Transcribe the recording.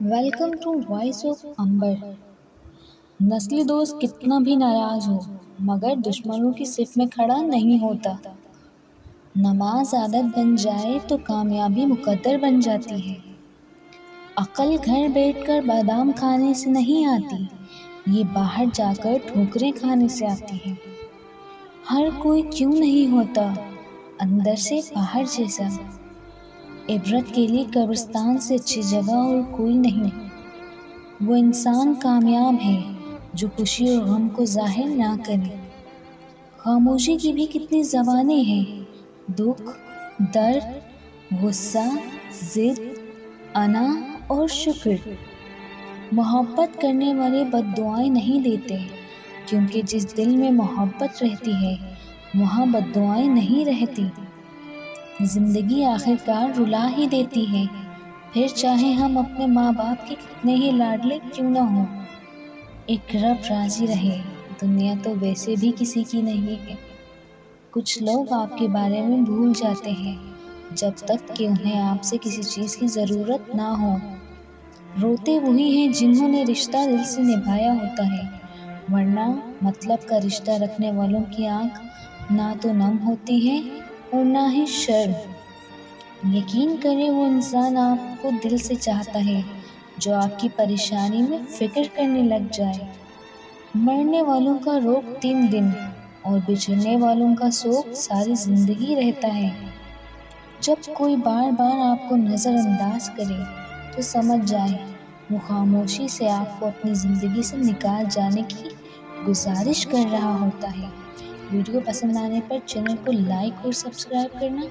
Welcome to voice of امبر۔ نسلی دوست کتنا بھی ناراض ہو مگر دشمنوں کی صف میں کھڑا نہیں ہوتا۔ نماز عادت بن جائے تو کامیابی مقدر بن جاتی ہے۔ عقل گھر بیٹھ کر بادام کھانے سے نہیں آتی، یہ باہر جا کر ٹھوکریں کھانے سے آتی ہے۔ ہر کوئی کیوں نہیں ہوتا اندر سے باہر جیسا، عبرت کے لیے قبرستان سے اچھی جگہ اور کوئی نہیں۔ وہ انسان کامیاب ہے جو خوشی اور غم کو ظاہر نہ کرے۔ خاموشی کی بھی کتنی زبانیں ہیں، دکھ، درد، غصہ، ضد، انا اور شکر۔ محبت کرنے والے بد دعائیں نہیں دیتے، کیونکہ جس دل میں محبت رہتی ہے وہاں بد دعائیں نہیں رہتی۔ زندگی آخرکار رلا ہی دیتی ہے، پھر چاہے ہم اپنے ماں باپ کے کتنے ہی لاڈلے کیوں نہ ہوں۔ ایک رب راضی رہے، دنیا تو ویسے بھی کسی کی نہیں ہے۔ کچھ لوگ آپ کے بارے میں بھول جاتے ہیں جب تک کہ انہیں آپ سے کسی چیز کی ضرورت نہ ہو۔ روتے وہی ہیں جنہوں نے رشتہ دل سے نبھایا ہوتا ہے، ورنہ مطلب کا رشتہ رکھنے والوں کی آنکھ نہ تو نم ہوتی ہے اور نہ ہی شرم۔ یقین کریں وہ انسان آپ کو دل سے چاہتا ہے جو آپ کی پریشانی میں فکر کرنے لگ جائے۔ مرنے والوں کا روگ 3 دن اور بچھڑنے والوں کا سوگ ساری زندگی رہتا ہے۔ جب کوئی بار بار آپ کو نظر انداز کرے تو سمجھ جائیں وہ خاموشی سے آپ کو اپنی زندگی سے نکال جانے کی گزارش کر رہا ہوتا ہے۔ ویڈیو پسند آنے پر چینل کو لائک اور سبسکرائب کرنا